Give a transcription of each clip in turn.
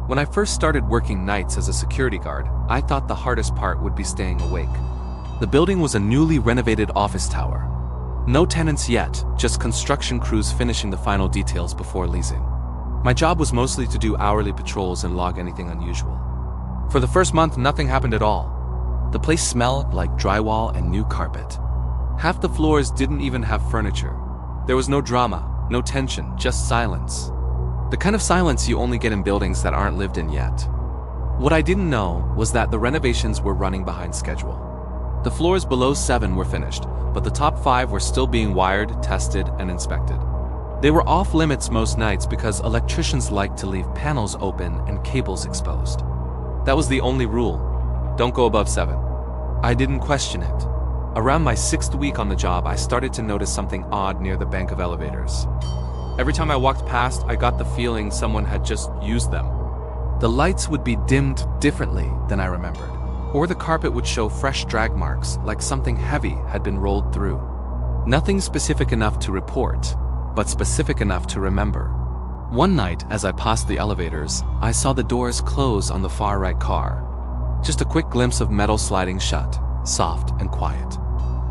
When I first started working nights as a security guard, I thought the hardest part would be staying awake. The building was a newly renovated office tower. No tenants yet, just construction crews finishing the final details before leasing. My job was mostly to do hourly patrols and log anything unusual. For the first month, nothing happened at all. The place smelled like drywall and new carpet. Half the floors didn't even have furniture. There was no drama, no tension, just silence. The kind of silence you only get in buildings that aren't lived in yet. What I didn't know was that the renovations were running behind schedule. The floors below 7 were finished, but the top 5 were still being wired, tested, and inspected. They were off limits most nights because electricians like to leave panels open and cables exposed. That was the only rule. Don't go above 7. I didn't question it. Around my 6th week on the job, I started to notice something odd near the bank of elevators. Every time I walked past, I got the feeling someone had just used them. The lights would be dimmed differently than I remembered, or the carpet would show fresh drag marks like something heavy had been rolled through. Nothing specific enough to report, but specific enough to remember. One night, as I passed the elevators, I saw the doors close on the far right car. Just a quick glimpse of metal sliding shut, soft and quiet.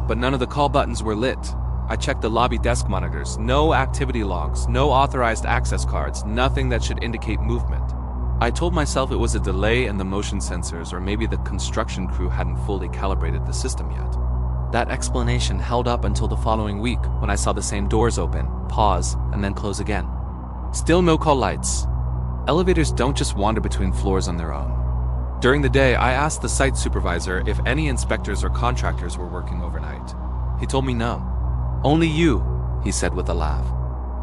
But none of the call buttons were lit. I checked the lobby desk monitors, no activity logs, no authorized access cards, nothing that should indicate movement. I told myself it was a delay in the motion sensors, or maybe the construction crew hadn't fully calibrated the system yet. That explanation held up until the following week when I saw the same doors open, pause, and then close again. Still no call lights. Elevators don't just wander between floors on their own. During the day, I asked the site supervisor if any inspectors or contractors were working overnight. He told me no. "Only you," he said with a laugh.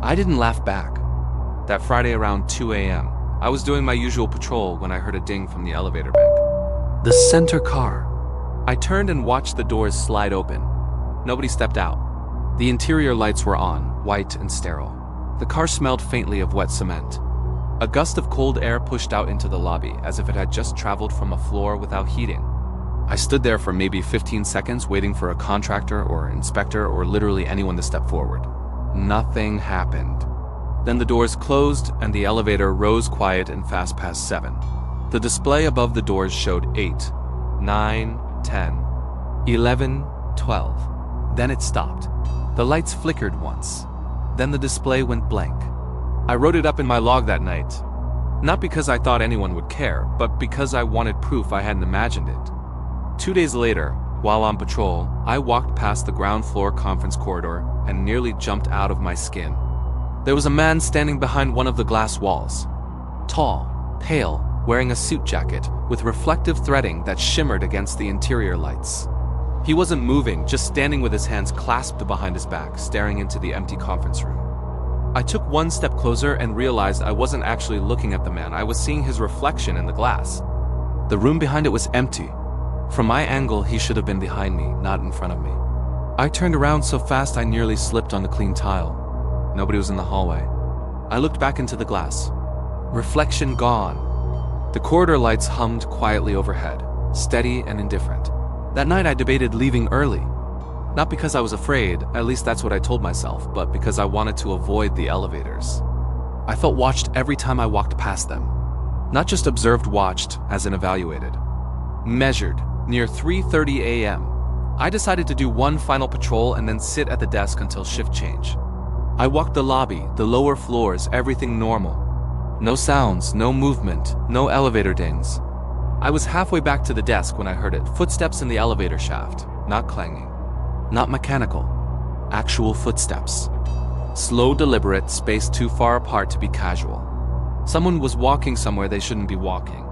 I didn't laugh back. That Friday around 2 a.m., I was doing my usual patrol when I heard a ding from the elevator bank. The center car. I turned and watched the doors slide open. Nobody stepped out. The interior lights were on, white and sterile. The car smelled faintly of wet cement. A gust of cold air pushed out into the lobby, as if it had just traveled from a floor without heating. I stood there for maybe 15 seconds waiting for a contractor or inspector or literally anyone to step forward. Nothing happened. Then the doors closed and the elevator rose quiet and fast past 7. The display above the doors showed 8, 9, 10, 11, 12. Then it stopped. The lights flickered once. Then the display went blank. I wrote it up in my log that night. Not because I thought anyone would care, but because I wanted proof I hadn't imagined it. 2 days later, while on patrol, I walked past the ground floor conference corridor and nearly jumped out of my skin. There was a man standing behind one of the glass walls. Tall, pale, wearing a suit jacket with reflective threading that shimmered against the interior lights. He wasn't moving, just standing with his hands clasped behind his back, staring into the empty conference room. I took one step closer and realized I wasn't actually looking at the man. I was seeing his reflection in the glass. The room behind it was empty. From my angle, he should have been behind me, not in front of me. I turned around so fast I nearly slipped on the clean tile. Nobody was in the hallway. I looked back into the glass. Reflection gone. The corridor lights hummed quietly overhead, steady and indifferent. That night I debated leaving early. Not because I was afraid, at least that's what I told myself, but because I wanted to avoid the elevators. I felt watched every time I walked past them. Not just observed, watched, as in evaluated. Measured, near 3:30 a.m. I decided to do one final patrol and then sit at the desk until shift change. I walked the lobby, the lower floors, everything normal. No sounds, no movement, no elevator dings. I was halfway back to the desk when I heard it. Footsteps in the elevator shaft, not clanging. Not mechanical. Actual footsteps. Slow, deliberate, spaced too far apart to be casual. Someone was walking somewhere they shouldn't be walking.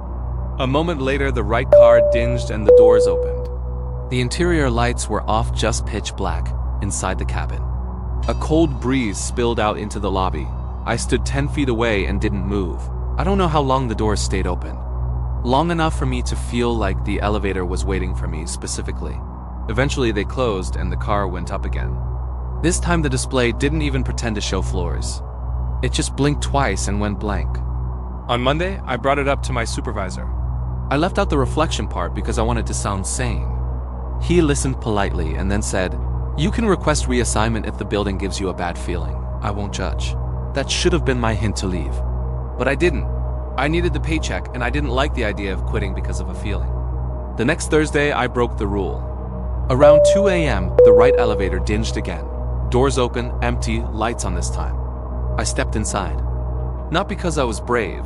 A moment later, the right car dinged and the doors opened. The interior lights were off, just pitch black, inside the cabin. A cold breeze spilled out into the lobby. I stood 10 feet away and didn't move. I don't know how long the doors stayed open. Long enough for me to feel like the elevator was waiting for me specifically. Eventually they closed and the car went up again. This time the display didn't even pretend to show floors. It just blinked twice and went blank. On Monday, I brought it up to my supervisor. I left out the reflection part because I wanted to sound sane. He listened politely and then said, "You can request reassignment if the building gives you a bad feeling. I won't judge." That should have been my hint to leave. But I didn't. I needed the paycheck, and I didn't like the idea of quitting because of a feeling. The next Thursday, I broke the rule. Around 2 a.m., the right elevator dinged again. Doors open, empty, lights on this time. I stepped inside. Not because I was brave,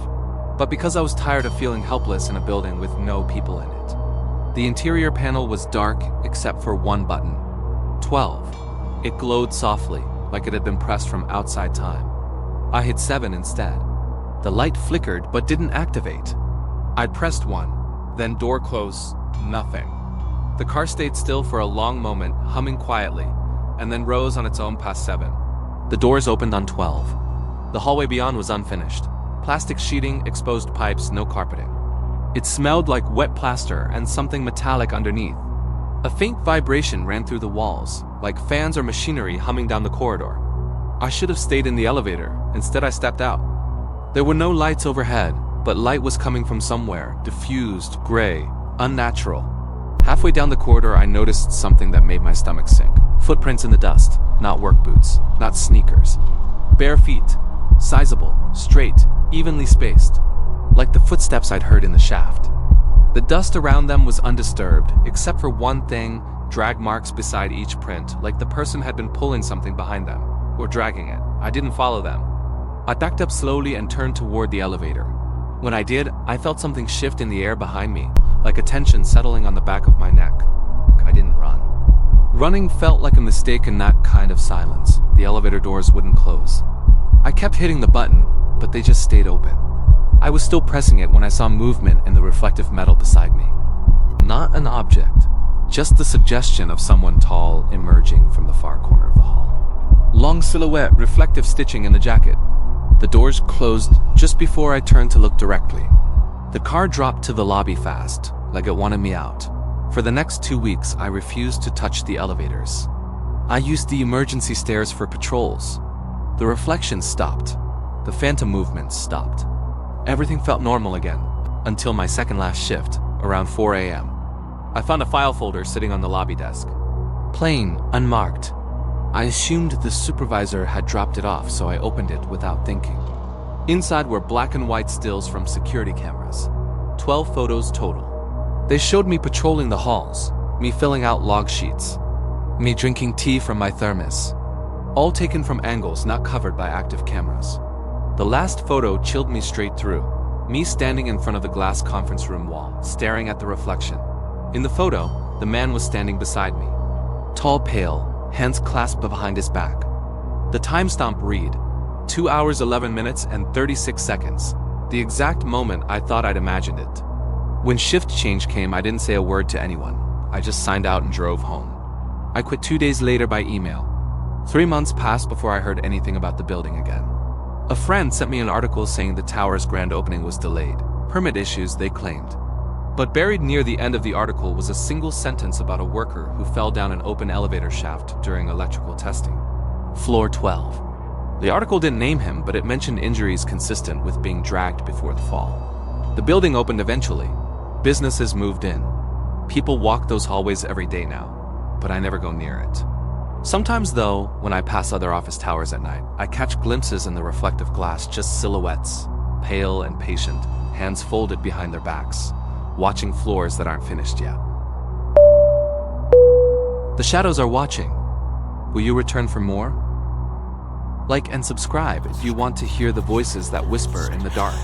but because I was tired of feeling helpless in a building with no people in it. The interior panel was dark except for one button. 12. It glowed softly, like it had been pressed from outside time. I hit 7 instead. The light flickered but didn't activate. I pressed 1, then door close, nothing. The car stayed still for a long moment, humming quietly, and then rose on its own past 7. The doors opened on 12. The hallway beyond was unfinished. Plastic sheeting, exposed pipes, no carpeting. It smelled like wet plaster and something metallic underneath. A faint vibration ran through the walls, like fans or machinery humming down the corridor. I should have stayed in the elevator. Instead, I stepped out. There were no lights overhead, but light was coming from somewhere, diffused, gray, unnatural. Halfway down the corridor, I noticed something that made my stomach sink. Footprints in the dust, not work boots, not sneakers. Bare feet, sizable, straight, evenly spaced, like the footsteps I'd heard in the shaft. The dust around them was undisturbed, except for one thing, drag marks beside each print, like the person had been pulling something behind them, or dragging it. I didn't follow them. I backed up slowly and turned toward the elevator. When I did, I felt something shift in the air behind me, like a tension settling on the back of my neck. I didn't run. Running felt like a mistake in that kind of silence. The elevator doors wouldn't close. I kept hitting the button, but they just stayed open. I was still pressing it when I saw movement in the reflective metal beside me. Not an object, just the suggestion of someone tall emerging from the far corner of the hall. Long silhouette, reflective stitching in the jacket. The doors closed just before I turned to look directly. The car dropped to the lobby fast, like it wanted me out. For the next 2 weeks, I refused to touch the elevators. I used the emergency stairs for patrols. The reflections stopped. The phantom movements stopped. Everything felt normal again, until my second last shift, around 4 a.m. I found a file folder sitting on the lobby desk. Plain, unmarked. I assumed the supervisor had dropped it off, so I opened it without thinking. Inside were black and white stills from security cameras. 12 photos total. They showed me patrolling the halls, me filling out log sheets, me drinking tea from my thermos. All taken from angles not covered by active cameras. The last photo chilled me straight through. Me standing in front of the glass conference room wall, staring at the reflection. In the photo, the man was standing beside me. Tall, pale, hands clasped behind his back. The timestamp read, 2 hours 11 minutes and 36 seconds. The exact moment I thought I'd imagined it. When shift change came, I didn't say a word to anyone. I just signed out and drove home. I quit 2 days later by email. 3 months passed before I heard anything about the building again. A friend sent me an article saying the tower's grand opening was delayed. Permit issues, they claimed. But buried near the end of the article was a single sentence about a worker who fell down an open elevator shaft during electrical testing. Floor 12. The article didn't name him, but it mentioned injuries consistent with being dragged before the fall. The building opened eventually. Businesses moved in. People walk those hallways every day now, but I never go near it. Sometimes, though, when I pass other office towers at night, I catch glimpses in the reflective glass, just silhouettes, pale and patient, hands folded behind their backs, watching floors that aren't finished yet. The shadows are watching. Will you return for more? Like and subscribe if you want to hear the voices that whisper in the dark.